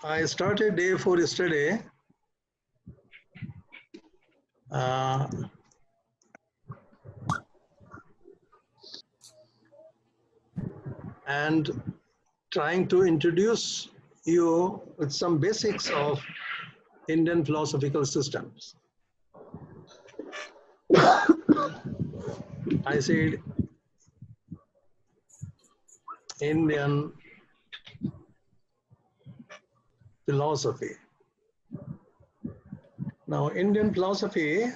I started day 4 yesterday. And trying to introduce you with some basics of Indian philosophical systems. I said Indian philosophy. Now, Indian philosophy,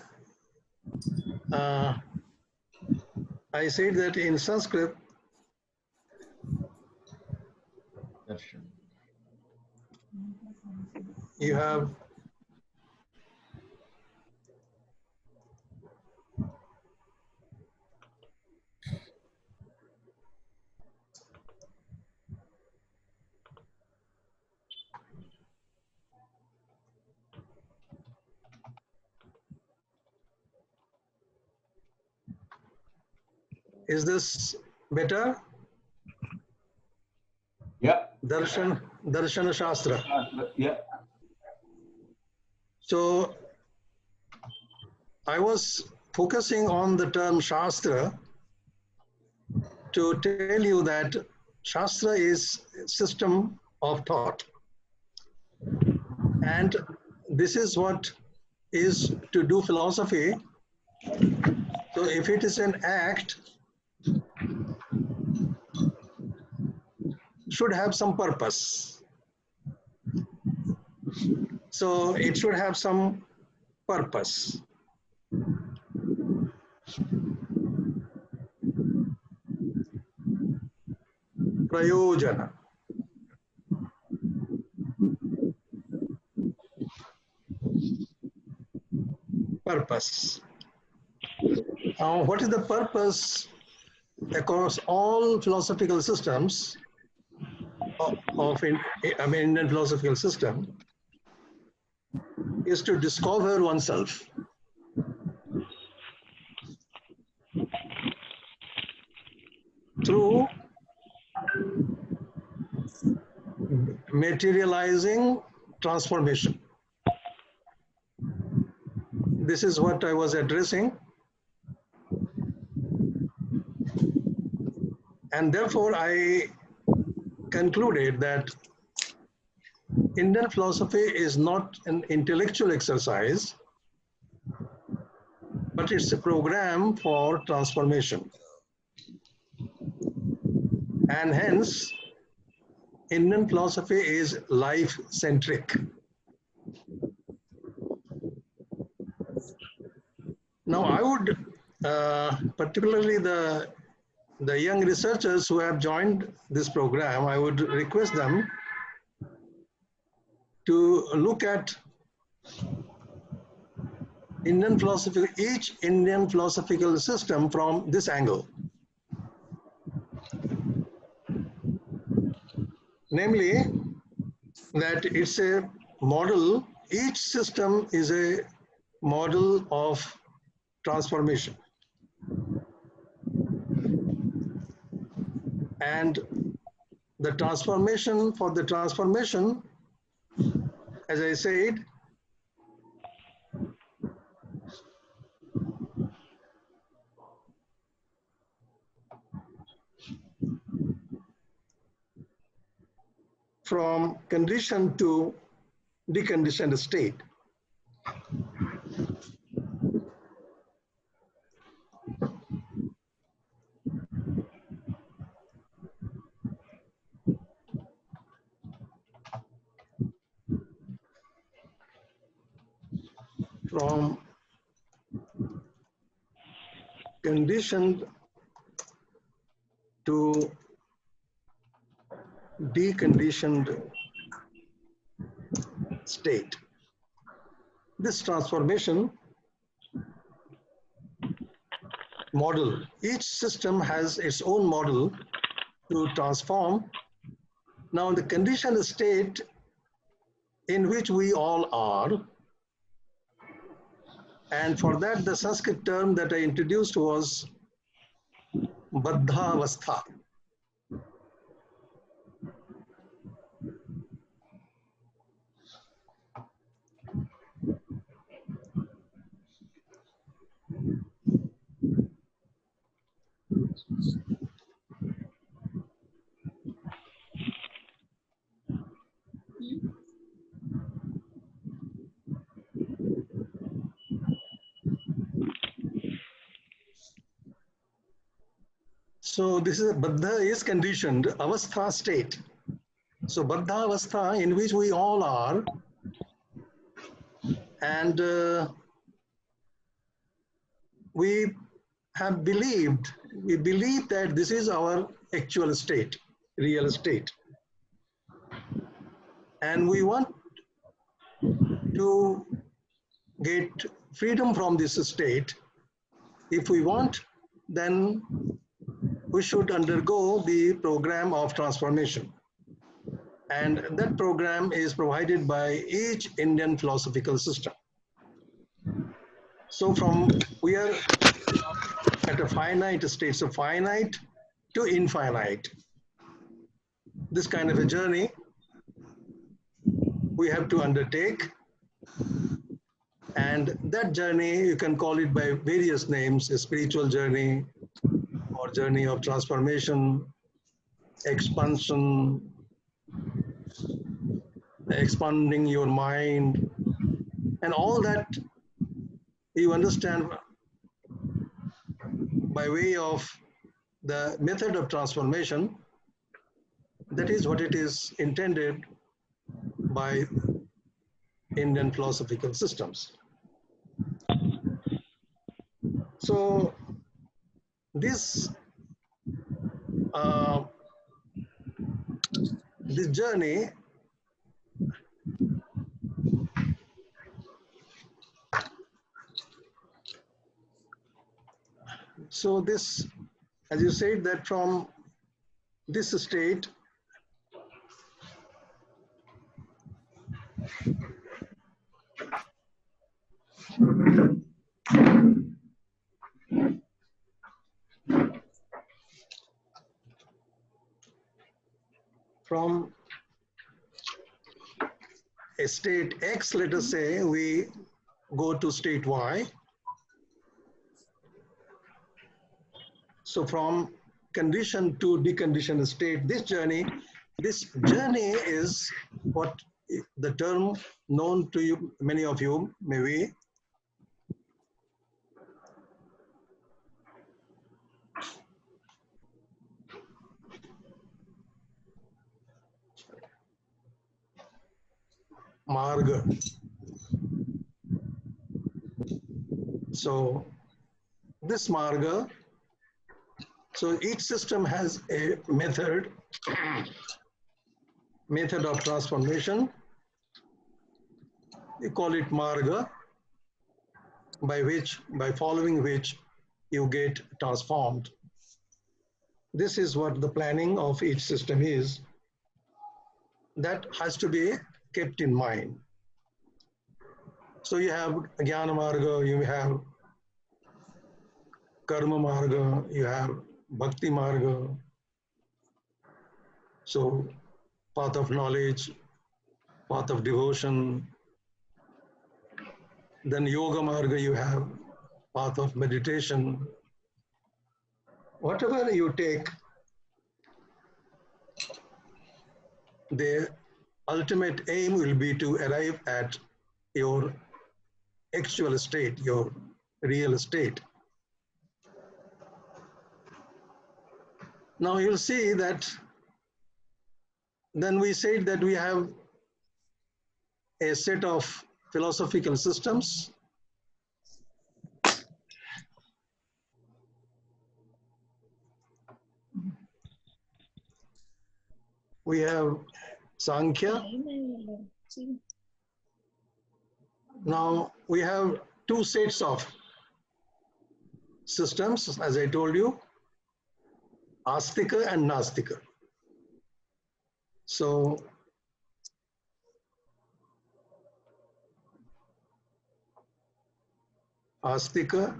I said that in Sanskrit, you have is this better? Yeah. Darshana Shastra. Yeah. So I was focusing on the term Shastra to tell you that Shastra is a system of thought. And this is what is to do philosophy. So if it is an act, should have some purpose. So it should have some purpose. Prayojana. Purpose. What is the purpose across all philosophical systems of Indian philosophical system is to discover oneself. Through materializing transformation. This is what I was addressing. And therefore, I concluded that Indian philosophy is not an intellectual exercise, but it's a program for transformation. And hence, Indian philosophy is life-centric. Now, I would, particularly the young researchers who have joined this program, I would request them to look at each Indian philosophical system from this angle. Namely, that it's a model, each system is a model of transformation. And the transformation, as I said, from conditioned to deconditioned state. From conditioned to deconditioned state. This transformation model, each system has its own model to transform. Now, the conditioned state in which we all are, and for that the Sanskrit term that I introduced was Baddhavastha. So this is Baddha is conditioned avastha state. So Baddha avastha in which we all are, and we we believe that this is our actual state, real state. And we want to get freedom from this state. If we want, then we should undergo the program of transformation. And that program is provided by each Indian philosophical system. So we are at a finite state, so finite to infinite. This kind of a journey we have to undertake. And that journey, you can call it by various names, a spiritual journey or journey of transformation, expansion, expanding your mind, and all that you understand by way of the method of transformation. That is what it is intended by Indian philosophical systems. So this this journey so this, as you said, that from this state from a state X, let us say, we go to state Y. So from conditioned to deconditioned state, this journey is what the term known to you, many of you, maybe. Marga. So this marga, so each system has a method of transformation. We call it marga, by following which you get transformed. This is what the planning of each system is. That has to be kept in mind. So you have Jnana Marga, you have Karma Marga, you have Bhakti Marga. So path of knowledge, path of devotion. Then Yoga Marga, you have path of meditation. Whatever you take, the ultimate aim will be to arrive at your actual state, your real state. Now you'll see that then we said that we have a set of philosophical systems. We have Sankhya. Now we have two sets of systems, as I told you, Astika and Nastika. So Astika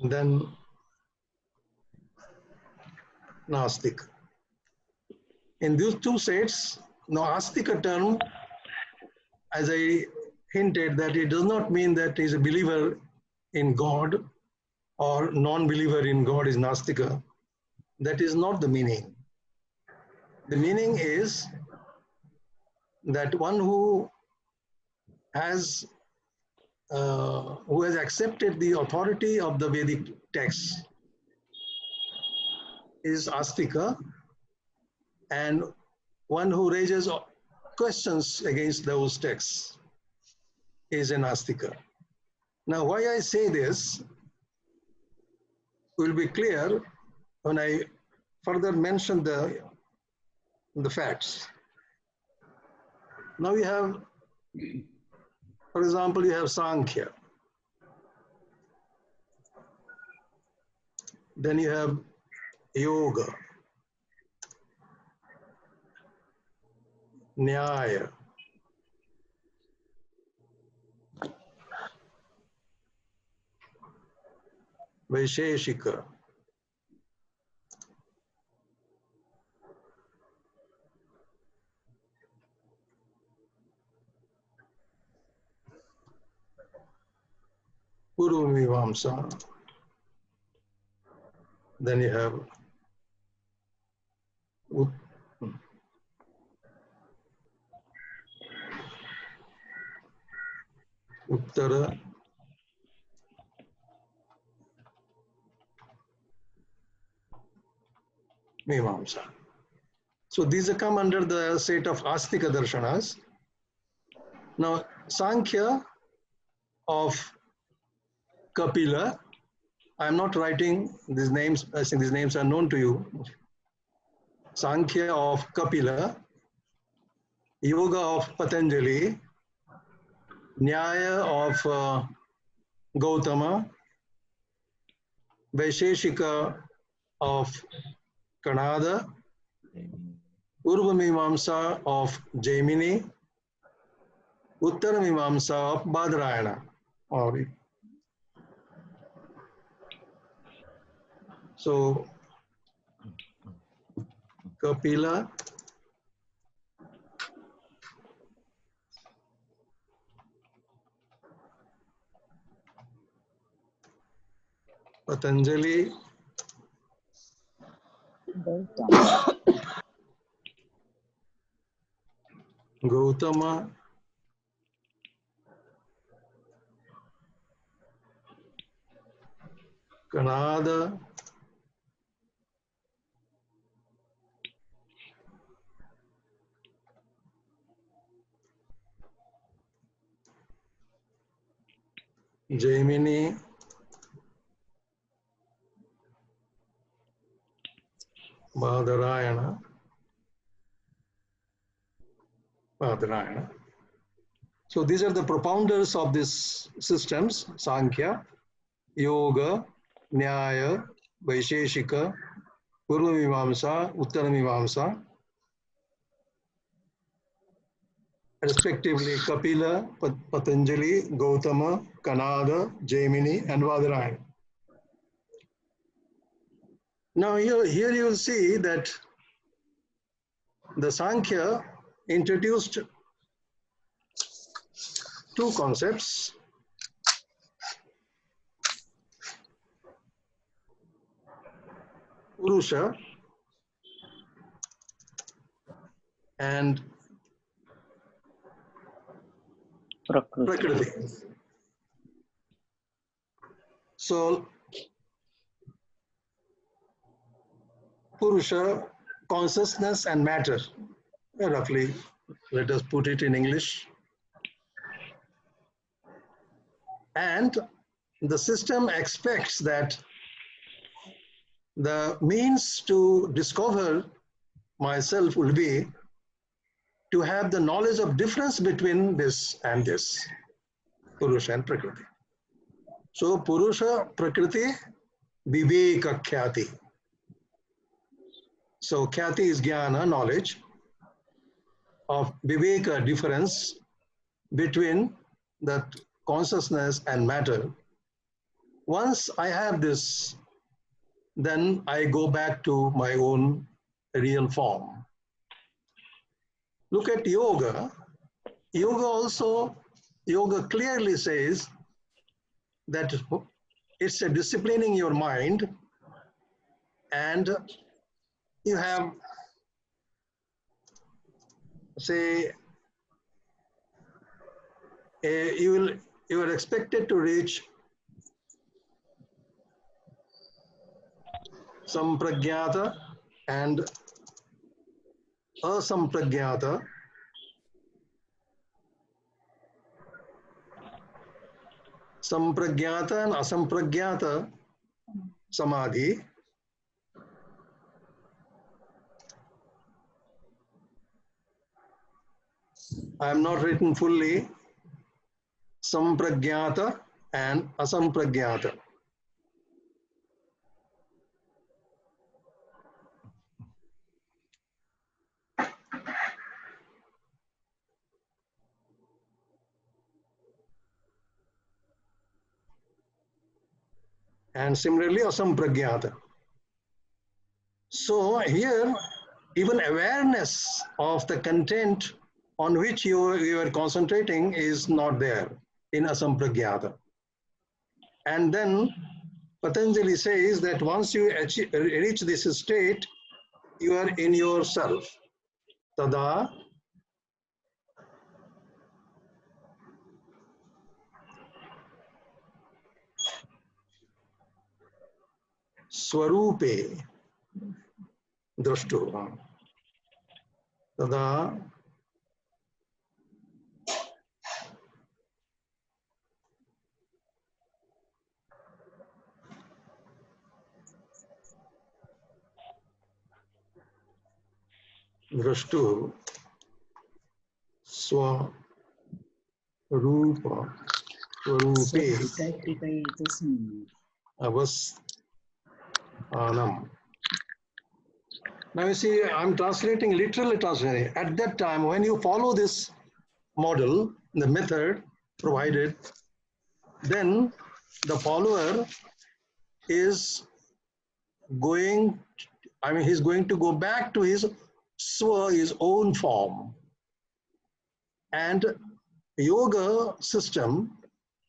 and then Nastika. In these two sets, now Astika term, as I hinted that it does not mean that he is a believer in God or non-believer in God is Nastika. That is not the meaning. The meaning is that one has who has accepted the authority of the Vedic texts is Astika, and one who raises questions against those texts is an Astika. Now, why I say this will be clear when I further mention the facts. Now you have, for example, you have Sankhya. Then you have Yoga, Nyaya, Vaisheshika, Purvamivamsa. Then you have Uttara, Mimamsa. So these come under the set of Astika Darshanas. Now, Sankhya of Kapila, I'm not writing these names, I think these names are known to you. Sankhya of Kapila, Yoga of Patanjali, Nyaya of Gautama, Vaisheshika of Kanada, Urvamimamsa of Jaimini, Uttaramimamsa of Badrayana. So, Kapila, Patanjali, Gautama, Kanada, Jaimini, Badrayana, So these are the propounders of these systems, Sankhya, Yoga, Nyaya, Vaisheshika, Purvamimamsa, Uttaramimamsa, respectively Kapila, Patanjali, Gautama, Kanada, Jaimini, and Badrayana. Now here you will see that the Sankhya introduced two concepts. Purusha and Prakriti. So Purusha, consciousness and matter, roughly, let us put it in English. And the system expects that the means to discover myself will be to have the knowledge of difference between this and this, Purusha and Prakriti. So Purusha, Prakriti, Viveka Khyati. So Khyati is Jnana, knowledge of Viveka, difference between the consciousness and matter. Once I have this, then I go back to my own real form. Look at yoga. Yoga also yoga clearly says that it's a disciplining your mind, and you have, say, you are expected to reach sampragyata and asampragyata. Sampragyata and asampragyata samadhi. I am not written fully. Sampragyata and asampragyata. And similarly, asampragyata. So here, even awareness of the content on which you are concentrating is not there in asampragyata. And then Patanjali says that once you reach this state, you are in yourself. Tada swarupe drashtu. Tada drashtu swarupa swarupe avastanam. Now you see, I'm translating, literally translating. At that time, when you follow this model, the method provided, then the follower is going, he's going to go back to his own form. And yoga system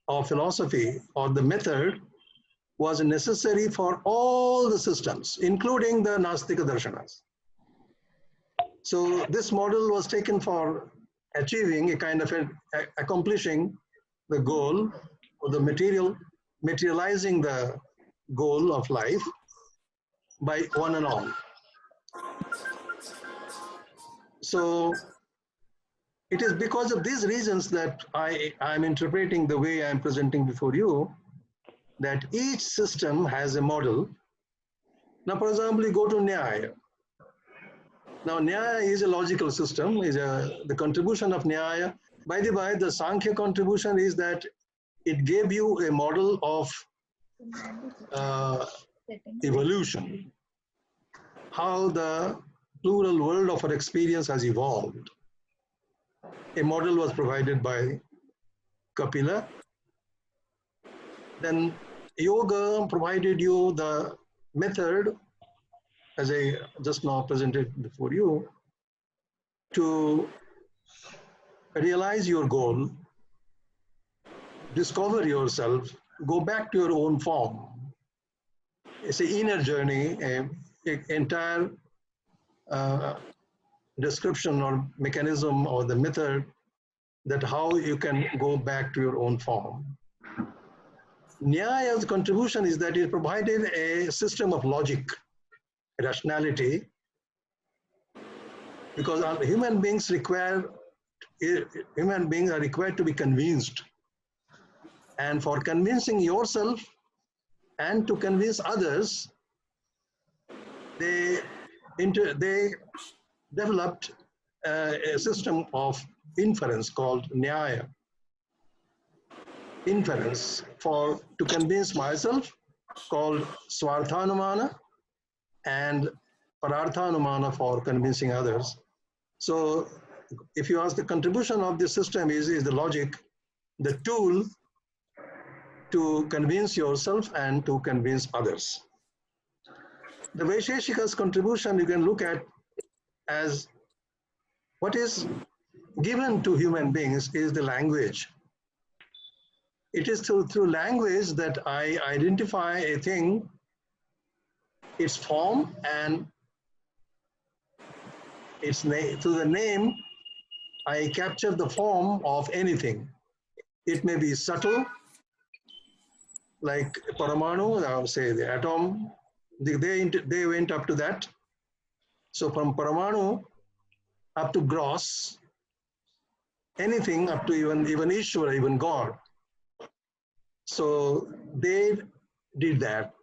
or philosophy or the method was necessary for all the systems, including the Nastika darshanas. So this model was taken for achieving a kind of accomplishing the goal or the materializing the goal of life by one and all. So it is because of these reasons that I'm interpreting the way I'm presenting before you, that each system has a model. Now, for example, you go to Nyaya. Now, Nyaya is a logical system, the contribution of Nyaya. By the way, the Sankhya contribution is that it gave you a model of evolution, how the plural world of our experience has evolved. A model was provided by Kapila. Then yoga provided you the method, as I just now presented before you, to realize your goal, discover yourself, go back to your own form. It's an inner journey, an entire description or mechanism or the method that how you can go back to your own form. Nyaya's contribution is that it provided a system of logic, rationality, because human beings are required to be convinced. And for convincing yourself and to convince others, they developed a system of inference called Nyaya. Inference to convince myself called Swarthanumana, and Pararthanumana for convincing others. So if you ask, the contribution of this system is the logic, the tool to convince yourself and to convince others. The Vaisheshika's contribution you can look at as what is given to human beings is the language, It is through language that I identify a thing, its form, and its name. Through the name, I capture the form of anything. It may be subtle, like Paramanu, I would say the atom, they went up to that. So from Paramanu up to gross, anything up to even Ishvara, even God. So they did that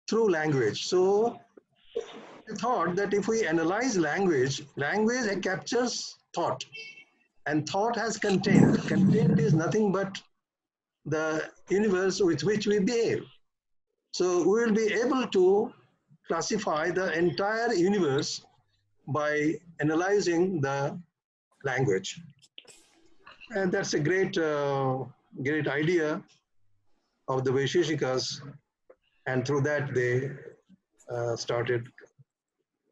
through language. So I thought that if we analyze language, language captures thought, and thought has content. Content is nothing but the universe with which we behave. So we will be able to classify the entire universe by analyzing the language. And that's a great idea of the Vaisheshikas, and through that they started.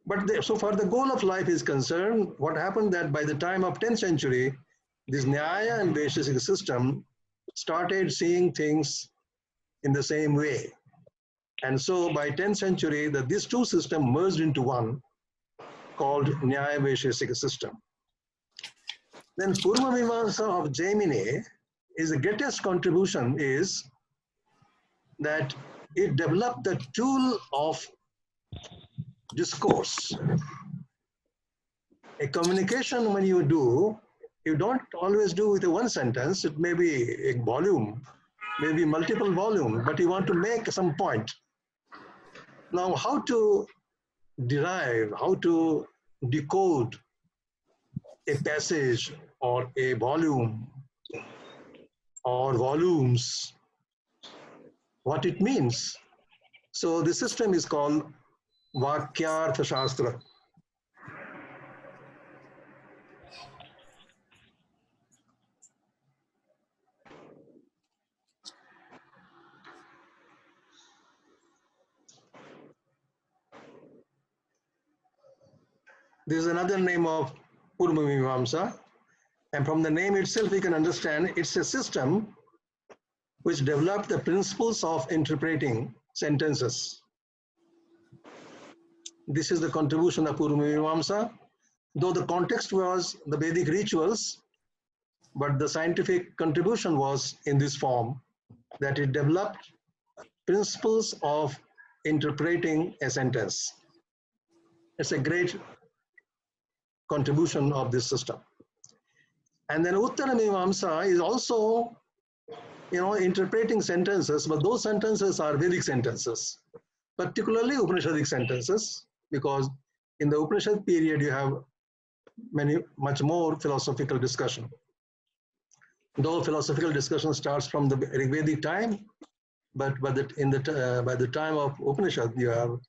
But so far the goal of life is concerned, what happened that by the time of 10th century, this Nyaya and Vaisheshika system started seeing things in the same way. And so by 10th century, these two systems merged into one called Nyaya Vaisheshika system. Then Purva Mimamsa of Jaimini is the greatest contribution is that it developed the tool of discourse. A communication when you do, you don't always do with a one sentence, it may be a volume, maybe multiple volume, but you want to make some point. Now, how to derive, how to decode a passage or a volume or volumes, what it means. So the system is called Arthashastra. This is another name of Purva Mimamsa. And from the name itself, we can understand it's a system which developed the principles of interpreting sentences. This is the contribution of Purva Mimamsa. Though the context was the Vedic rituals, but the scientific contribution was in this form, that it developed principles of interpreting a sentence. It's a great contribution of this system. And then Uttara Mimamsa is also, interpreting sentences, but those sentences are Vedic sentences, particularly Upanishadic sentences, because in the Upanishad period you have much more philosophical discussion. Though philosophical discussion starts from the Vedic time, but by the time of Upanishad you have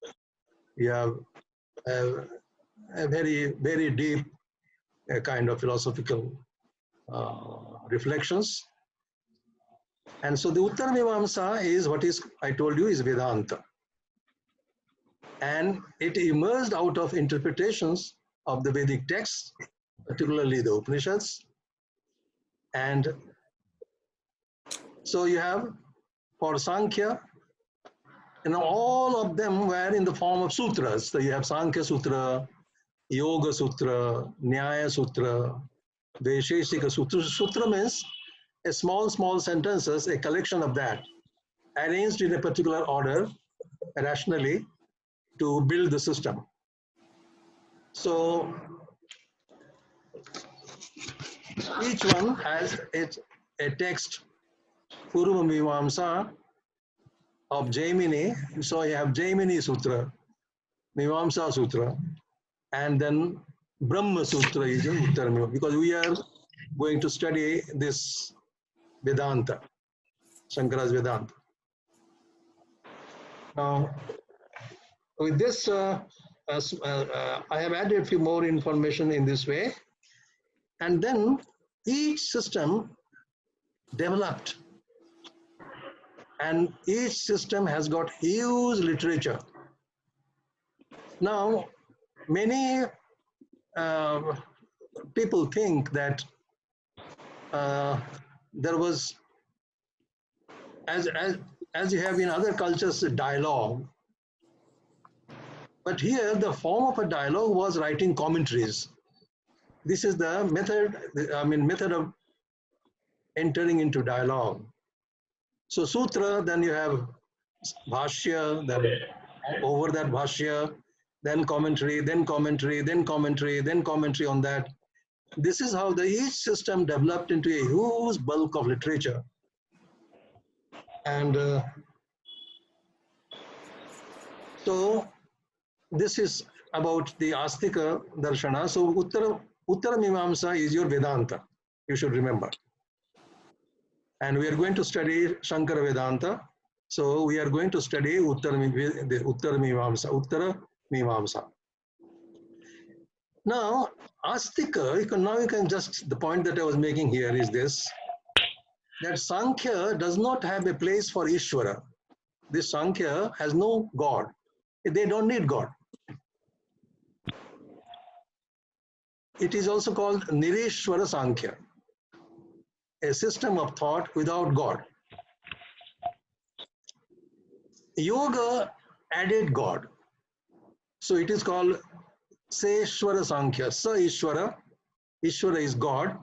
a very deep kind of philosophical reflections. And so the Uttara Mimamsa is what is, I told you, is Vedanta. And it emerged out of interpretations of the Vedic texts, particularly the Upanishads. And so you have, for Sankhya, all of them were in the form of sutras. So you have Sankhya Sutra, Yoga Sutra, Nyaya Sutra, Vaisheshika Sutra. Sutra means a small sentences, a collection of that, arranged in a particular order, rationally, to build the system. So each one has a text, Purva Mimamsa of Jaimini. So you have Jaimini Sutra, Mimamsa Sutra, and then Brahma Sutra is in Uttara Mimamsa, because we are going to study this Vedanta, Shankara's Vedanta. Now, with this, I have added a few more information in this way. And then each system developed, and each system has got huge literature. Now, many people think that there was as, as, as you have in other cultures, dialogue. But here, the form of a dialogue was writing commentaries. This is the method of entering into dialogue. So sutra, then you have bhashya, then over that bhashya, then commentary, then commentary, then commentary, then commentary on that. This is how each system developed into a huge bulk of literature. And so this is about the Astika Darshana. So Uttara Mimamsa is your Vedanta, you should remember. And we are going to study Shankara Vedanta. So we are going to study Uttara Mimamsa. Now, Astika, you can just, the point that I was making here is this, that Sankhya does not have a place for Ishvara. This Sankhya has no God. They don't need God. It is also called Nirishwara Sankhya, a system of thought without God. Yoga added God. So it is called Seshwara Sankhya. Sa Ishvara. Ishvara is God.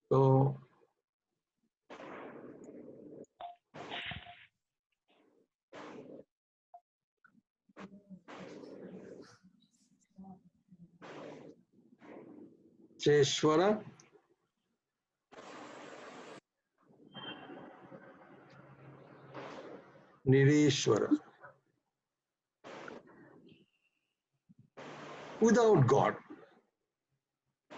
So Seshwara, Nirishwara. Without God.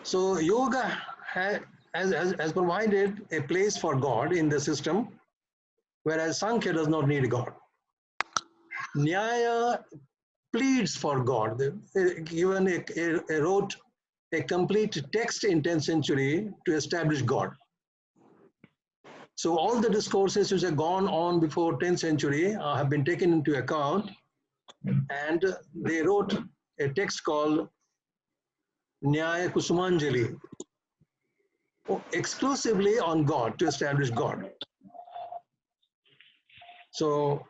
So yoga has provided a place for God in the system, whereas Sankhya does not need God. Nyaya pleads for God. Even wrote a complete text in 10th century to establish God. So all the discourses which have gone on before 10th century have been taken into account, and they wrote a text called Nyaya Kusumanjali, exclusively on God, to establish God. So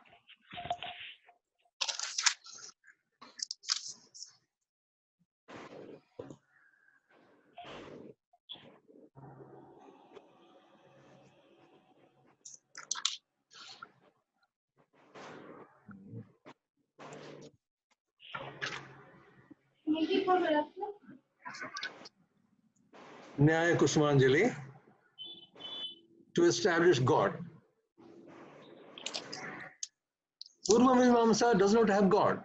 Nyaya Kusumanjali, to establish God. Purva Mimamsa does not have God.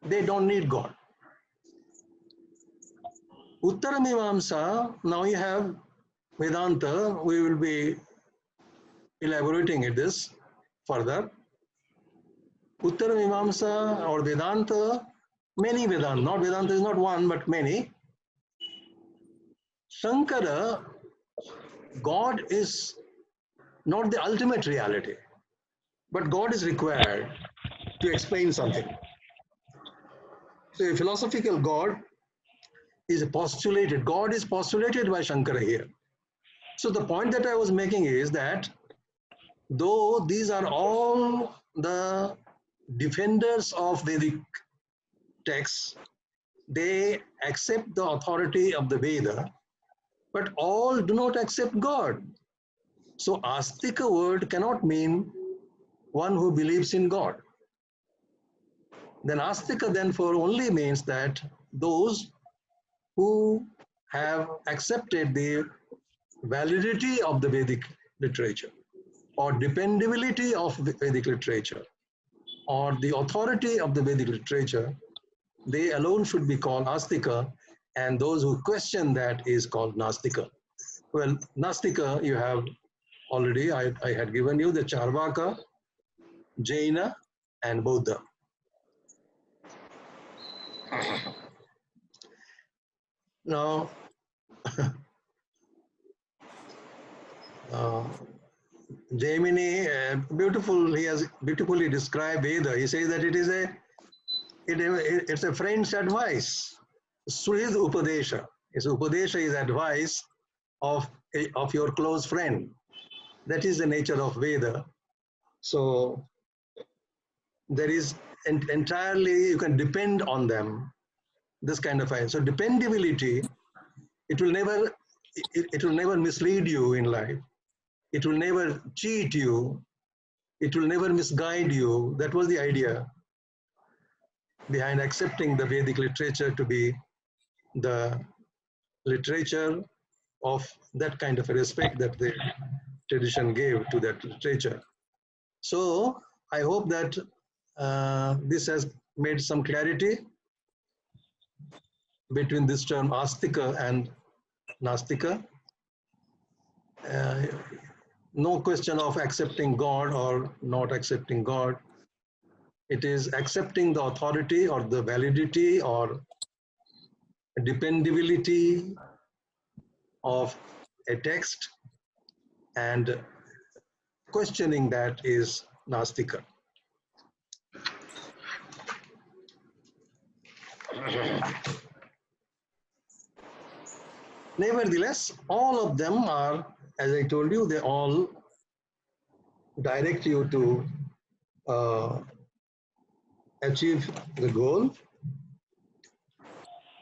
They don't need God. Uttara Mimamsa, now you have Vedanta. We will be elaborating this further. Uttara Mimamsa or Vedanta, many Vedanta, not Vedanta is not one, but many. Shankara, God is not the ultimate reality, but God is required to explain something. So a philosophical God is postulated. God is postulated by Shankara here. So the point that I was making is that though these are all the defenders of Vedic texts, they accept the authority of the Veda, but all do not accept God. So Astika word cannot mean one who believes in God. Then Astika therefore only means that those who have accepted the validity of the Vedic literature, or dependability of the Vedic literature, or the authority of the Vedic literature, they alone should be called Astika, and those who question that is called Nastika. Well, Nastika you have already, I had given you the Charvaka, Jaina, and Buddha. Now, Jaimini, he has beautifully described Veda. He says that it's a friend's advice, Srid Upadesha. So Upadesha is advice of your close friend. That is the nature of Veda. So there is entirely, you can depend on them, this kind of thing. So dependability, it will never mislead you in life. It will never cheat you. It will never misguide you. That was the idea behind accepting the Vedic literature to be the literature of that kind of respect that the tradition gave to that literature. So I hope that this has made some clarity between this term astika and nastika. No question of accepting God or not accepting God. It is accepting the authority or the validity or dependability of a text, and questioning that is nastika. Nevertheless, all of them are, as I told you, they all direct you to achieve the goal.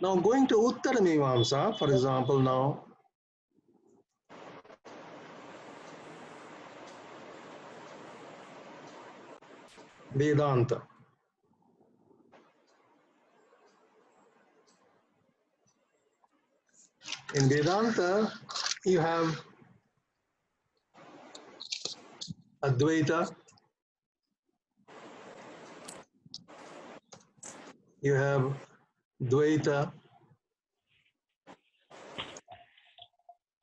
Now, going to Uttara Mimamsa, for example, now, Vedanta. In Vedanta, you have Advaita, you have Dvaita,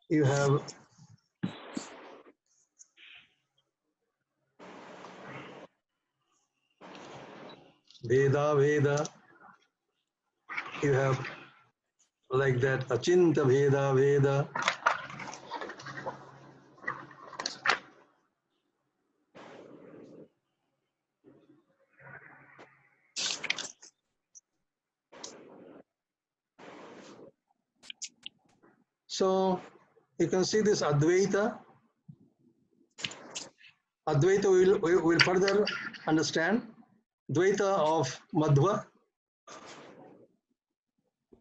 you have Veda, you have like that Achinta Veda. So you can see this Advaita. Advaita will further understand. Dvaita of Madhva,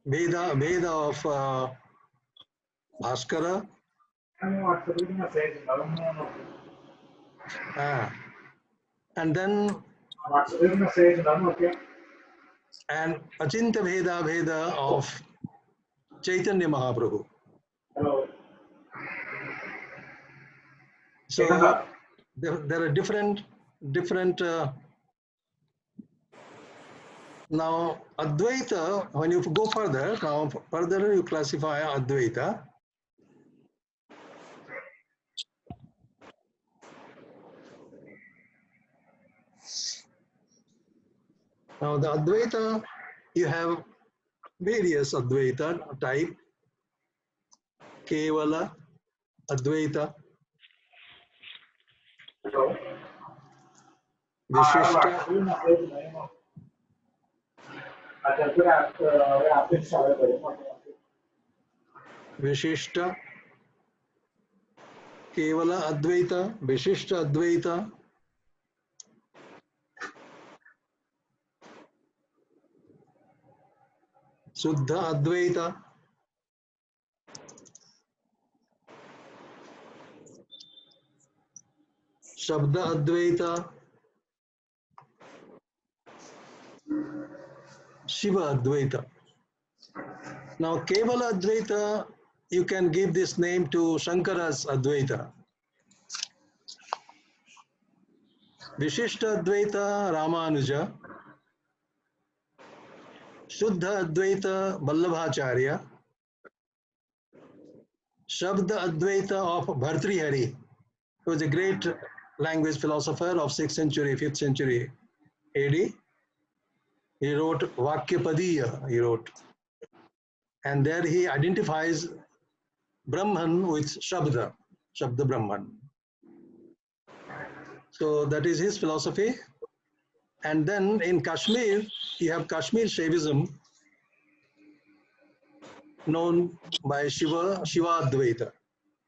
Veda of Bhaskara, and then and Achinta Veda of Chaitanya Mahaprabhu. So there are different now Advaita, when you go further, now further you classify Advaita. Now the Advaita, you have various Advaita type, Kevala, Advaita, Vishishta, Vishishta, Kevala Advaita, Vishishta Advaita, Suddha Advaita, Shabda Advaita, Shiva Advaita. Now Kevala Advaita, you can give this name to Shankara's Advaita. Vishishta Advaita, Ramanuja. Shuddha Advaita, Vallabhacharya. Shabda Advaita of Bhartrihari. He was a great language philosopher of 6th century, 5th century AD. He wrote Vakyapadiya, he wrote. And there he identifies Brahman with Shabda Brahman. So that is his philosophy. And then in Kashmir, you have Kashmir Shaivism. known by Shivadvaita.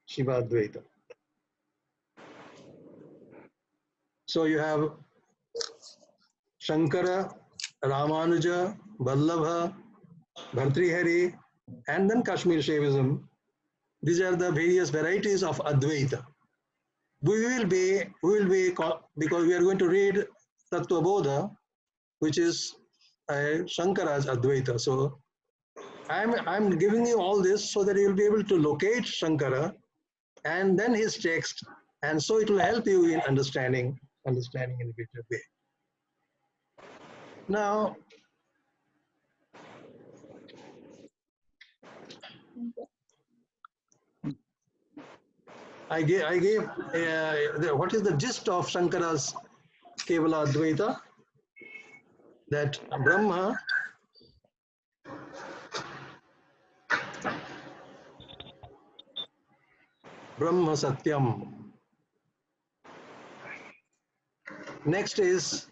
Shivadvaita. So you have Shankara, Ramanuja, Vallabha, Bhartrihari, and then Kashmir Shaivism. These are the various varieties of Advaita. We will be, because we are going to read Tattvabodha, which is Shankara's Advaita. So I'm giving you all this so that you'll be able to locate Shankara and then his text, and so it will help you in understanding in a better way. Now, I gave what is the gist of Shankara's Kevala Advaita? That Brahma Satyam. Next is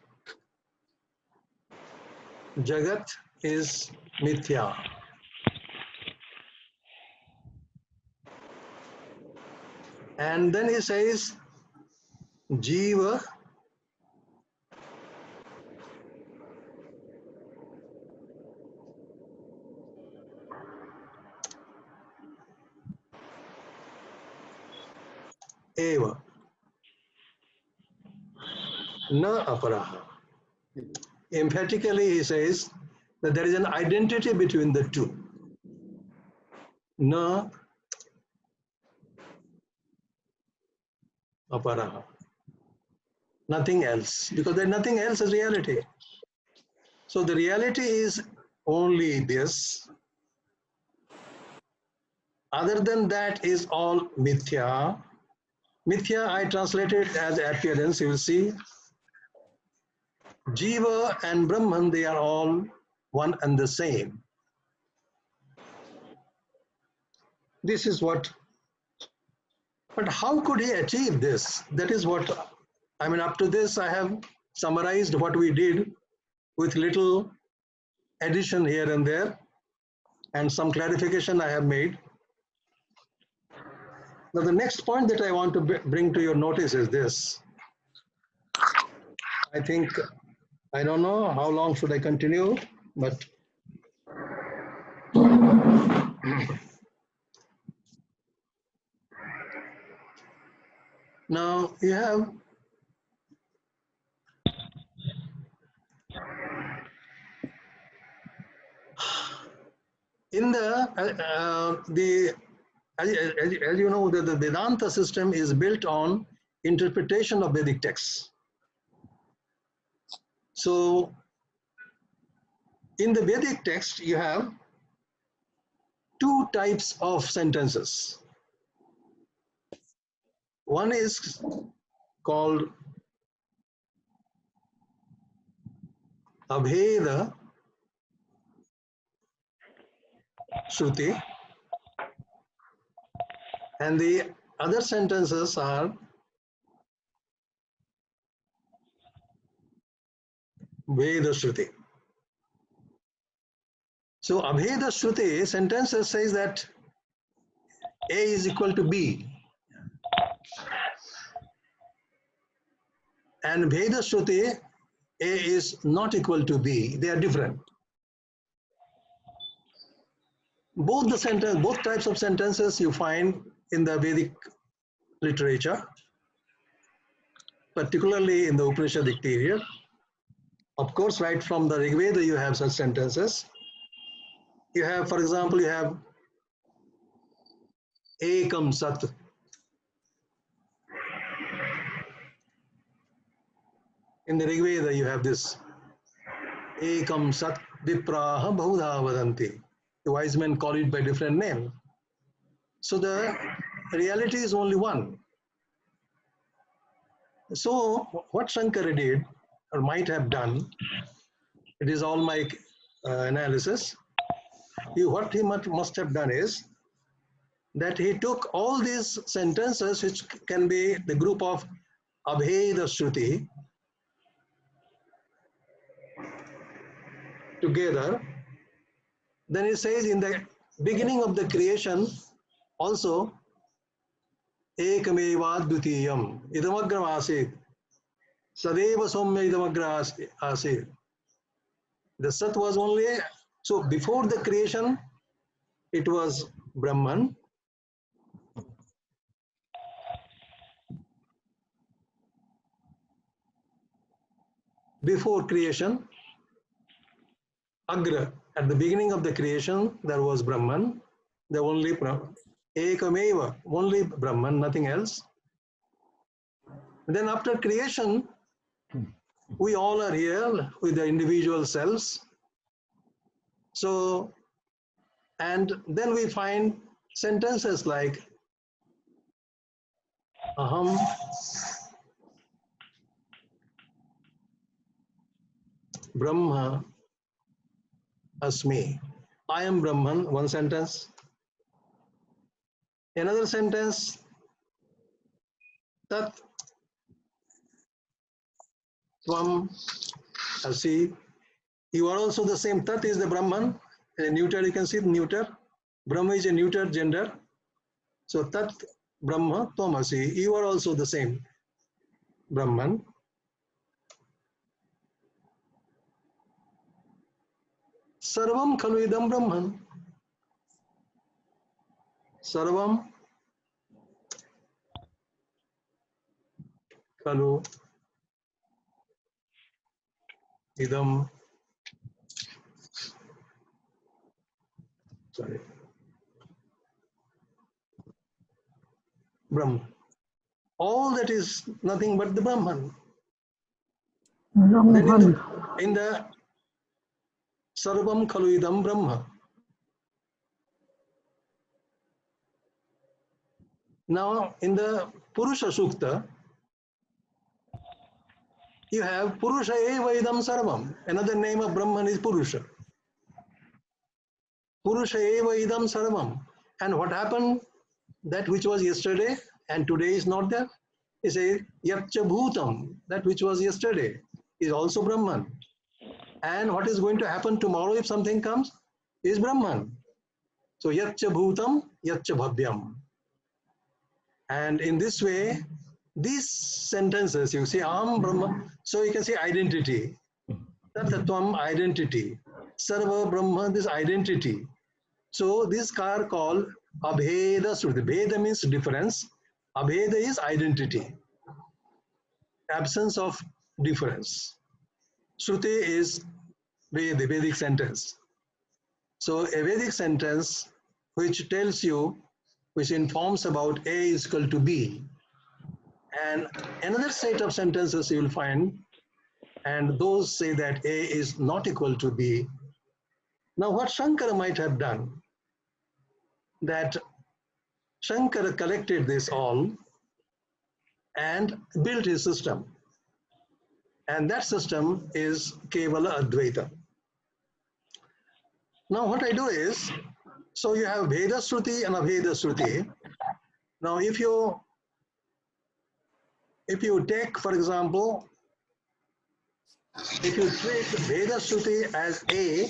Jagat is Mithya. And then he says Jiva Eva Na Aparaha. Emphatically, he says that there is an identity between the two. Na Aparaha. Nothing else, because there's nothing else as reality. So the reality is only this. Other than that is all mithya. Mithya I translated as appearance, you will see. Jiva and Brahman, they are all one and the same. This is what, but how could he achieve this? That is what, I mean, up to this I have summarized what we did with little addition here and there, and some clarification I have made. Now the next point that I want to bring to your notice is this. I think, I don't know how long should I continue, but now you have in the as you know, the Vedanta system is built on interpretation of Vedic texts. So in the Vedic text, you have two types of sentences. One is called Abheda Shruti, and the other sentences are Veda Shruti. So Abheda Shruti sentences says that A is equal to B, and Veda Shruti, A is not equal to B. They are different. Both types of sentences you find in the Vedic literature, particularly in the Upanishadic period. Of course, right from the Rig Veda, you have such sentences. You have, for example, you have Ekam Sat. In the Rig Veda, you have this Ekam Sat Vipraha Bahudha Vadanti. The wise men call it by different names. So the reality is only one. So what Shankara did, or might have done, it is all my analysis. What he must have done is that he took all these sentences, which can be the group of Abheda Shruti, together. Then he says in the beginning of the creation also ekameva dvitiyam idamagram asid sadeva somya idamagra asid. The Sat was only, so before the creation it was Brahman. Before creation, Agra, at the beginning of the creation, there was Brahman, the only Ekameva, only Brahman, nothing else. Then after creation, we all are here with the individual selves. So, and then we find sentences like Aham Brahma Asmi. I am Brahman, one sentence. Another sentence, Tat Tvam Asi. You are also the same. Tat is the Brahman. A neuter, you can see the neuter. Brahma is a neuter gender. So Tat Brahma Tvam Asi. You are also the same Brahman. Sarvam Khalu Idam Brahman. Sarvam Khalu Idam. Sorry. Brahman. All that is nothing but the Brahman. Then in the Sarvam Khalu Idam Brahma. Now in the Purusha Sukta, you have Purusha Eva Idam Sarvam. Another name of Brahman is Purusha. Purusha Eva Idam Sarvam. And what happened? That which was yesterday and today is not there. He says Yatcha Bhutam. That which was yesterday is also Brahman. And what is going to happen tomorrow if something comes is Brahman. So Yatcha Bhutam, Yatcha Bhavyam. And in this way, these sentences, you see, Am Brahma, so you can say identity. Tattvam, identity. Sarva Brahma, this identity. So these are called Abheda Sruti. Bheda means difference. Abheda is identity. Absence of difference. Shruti is Vedic sentence. So a Vedic sentence which tells you, which informs about A is equal to B. And another set of sentences you will find, and those say that A is not equal to B. Now what Shankara might have done, that Shankara collected this all and built his system. And that system is Kevala Advaita. Now what I do is, so you have Veda Shruti and Abheda Shruti. Now if you take, for example, if you treat Veda Shruti as A,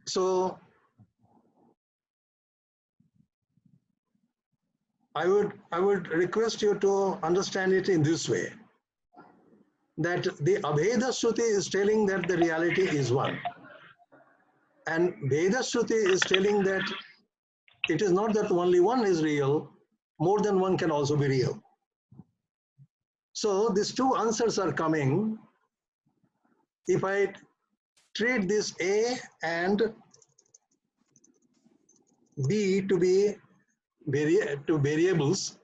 so I would request you to understand it in this way, that the Abheda Shruti is telling that the reality is one. And Veda Shruti is telling that it is not that only one is real, more than one can also be real. So these two answers are coming. If I treat this A and B to be variables,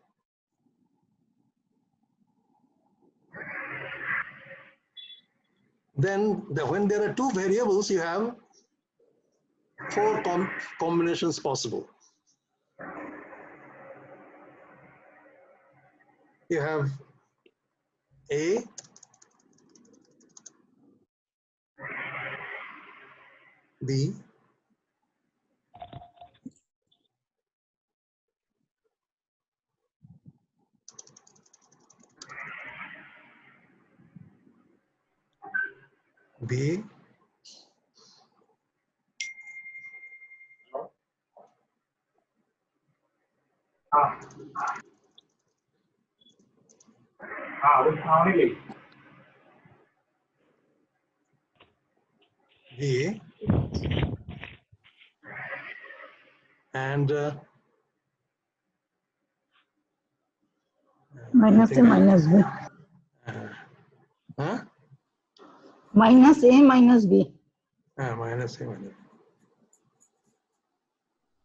then when there are two variables, you have four combinations possible. You have A, B, B, B, and Minus A minus B. huh? Minus A minus B. Minus A minus.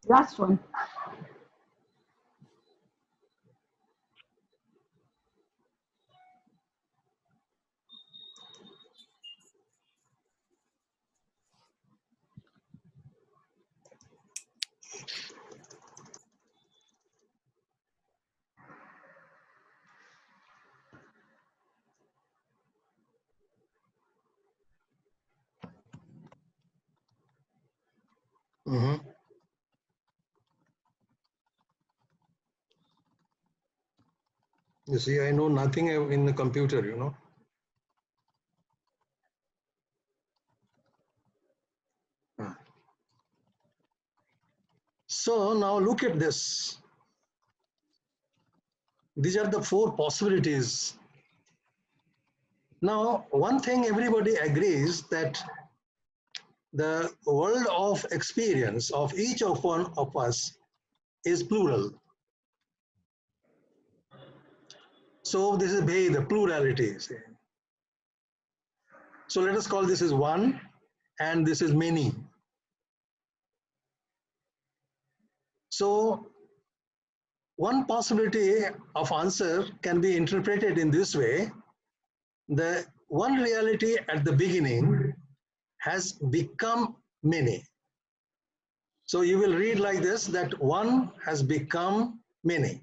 Last one. Mm-hmm. You see, I know nothing in the computer, you know. So now look at this. These are the four possibilities. Now, one thing everybody agrees that the world of experience of each of one of us is plural. So this is the plurality. So let us call this is one and this is many. So one possibility of answer can be interpreted in this way. The one reality at the beginning has become many. So you will read like this, that one has become many.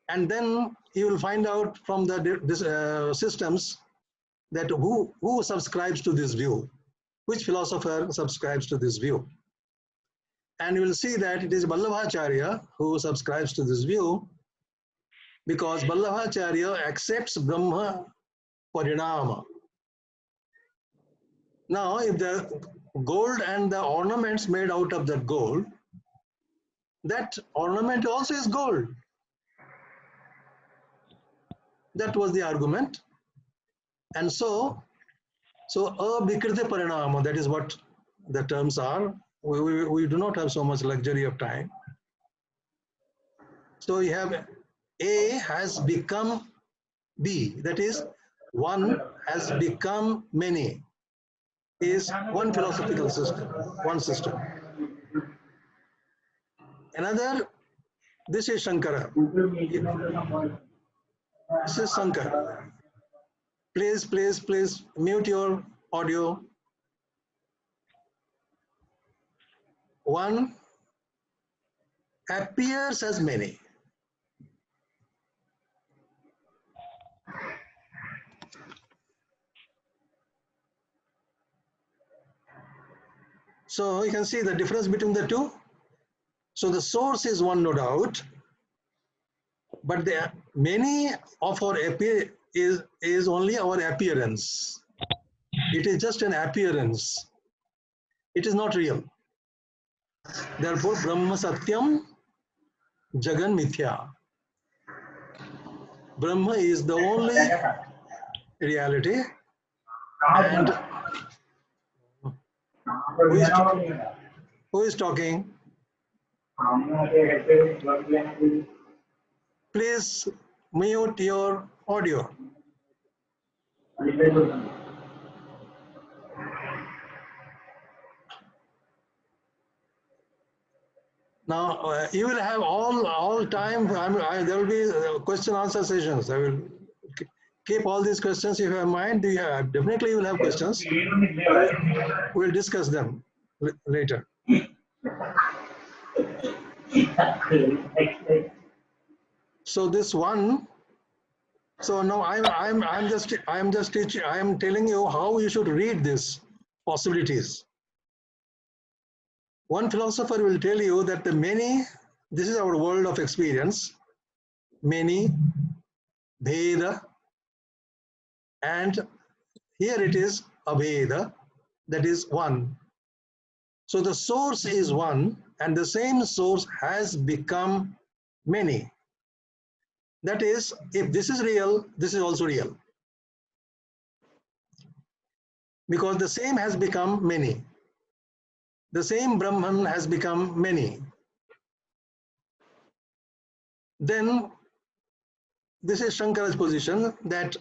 And then you will find out from the systems that who subscribes to this view, which philosopher subscribes to this view. And you will see that it is Vallabhacharya who subscribes to this view, because Vallabhacharya accepts Brahma Parinama. Now, if the gold and the ornaments made out of that gold, that ornament also is gold. That was the argument. And so avikrita parinama, that is what the terms are. We do not have so much luxury of time. So you have A has become B, that is one has become many, is one philosophical system, one system. Another, this is Shankara. This is Shankar. Please mute your audio. One appears as many. So you can see the difference between the two. So the source is one, no doubt, but the many of our appear is only our appearance. It is just an appearance. It is not real. Therefore, Brahma Satyam, Jagan Mithya. Brahma is the only reality. And who is talking? Please mute your audio. Now you will have all time. There will be question answer sessions. I will keep all these questions if you have mind. Definitely you will have questions. We'll discuss them later. So this one. So now I'm just teaching. I'm telling you how you should read this. possibilities. One philosopher will tell you that the many, this is our world of experience, many, Bheda, and here it is Abheda, that is one. So the source is one, and the same source has become many. That is, if this is real, this is also real. Because the same has become many. The same Brahman has become many. Then this is Shankara's position that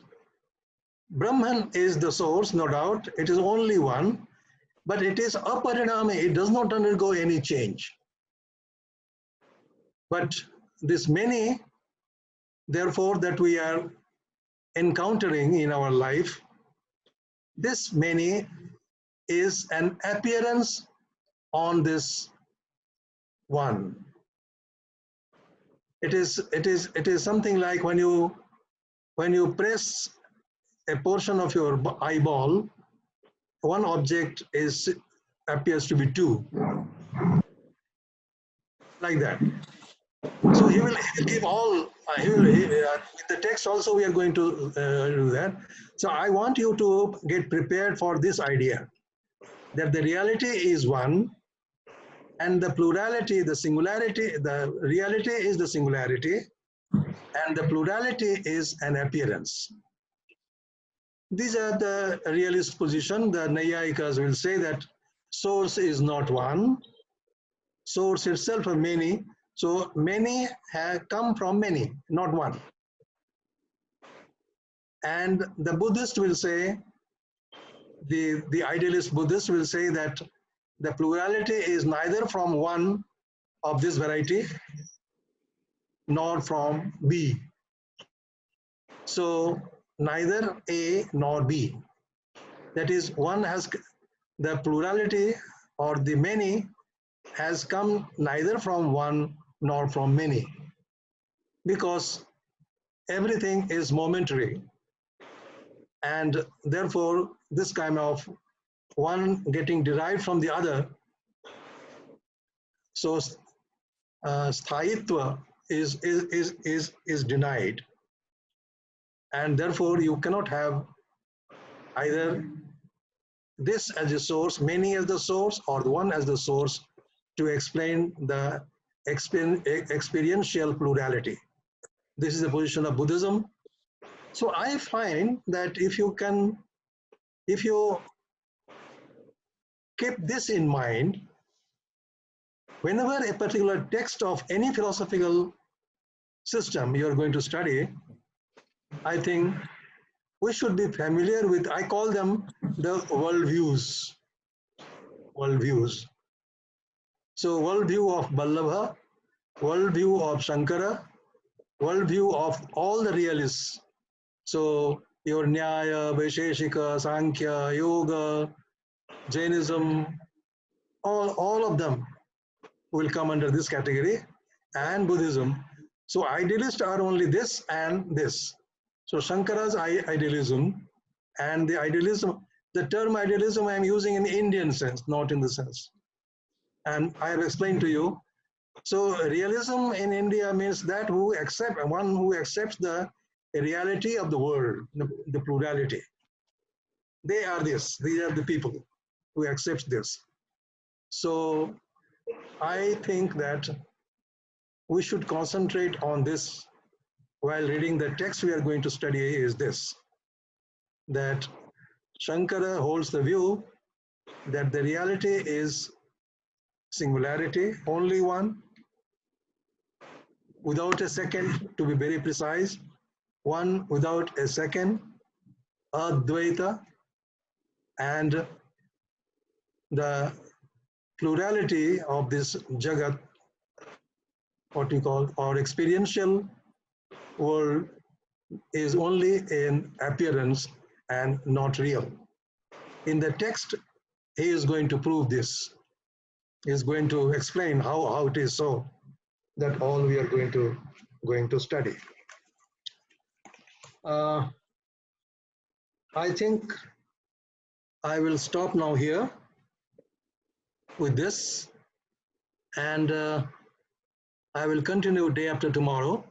Brahman is the source, no doubt. It is only one, but it is aparinami. It does not undergo any change. But this many, therefore, that we are encountering in our life, this many is an appearance on this one. It is something like when you press a portion of your eyeball, one object appears to be two, like that. So he will give all. With the text also we are going to do that. So I want you to get prepared for this idea that the reality is one, and the plurality, the singularity, the reality is the singularity, and the plurality is an appearance. These are the realist position. The Naiyayikas will say that source is not one, source itself are many, so many have come from many, not one. And the Buddhist will say, the idealist Buddhist will say that the plurality is neither from one of this variety nor from B. So neither A nor B. That is, one has the plurality or the many has come neither from one nor from many, because everything is momentary, and therefore this kind of one getting derived from the other, so sthayitva is denied, and therefore you cannot have either this as a source, many as the source, or the one as the source to explain the experiential plurality. This is the position of Buddhism. So I find that if you keep this in mind, whenever a particular text of any philosophical system you are going to study, I think we should be familiar with, I call them the worldviews. Worldviews. So worldview of Vallabha, worldview of Shankara, worldview of all the realists. So your Nyaya, Vaisheshika, Sankhya, Yoga, Jainism, all of them will come under this category, and Buddhism. So idealists are only this and this. So Shankara's idealism, and the idealism, the term idealism I am using in Indian sense, not in the sense. And I have explained to you. So realism in India means that one who accepts the reality of the world, the plurality. They are this, these are the people who accept this. So I think that we should concentrate on this while reading the text we are going to study is this, that Shankara holds the view that the reality is singularity, only one, without a second, to be very precise, one without a second, Advaita, and the plurality of this Jagat, what we call our experiential world, is only in appearance and not real. In the text, he is going to prove this. He is going to explain how it is so. That all we are going to study. I think I will stop now here with this, and I will continue day after tomorrow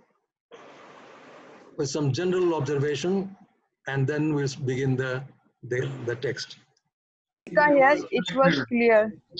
with some general observation, and then we'll begin the text. Yes, it was clear.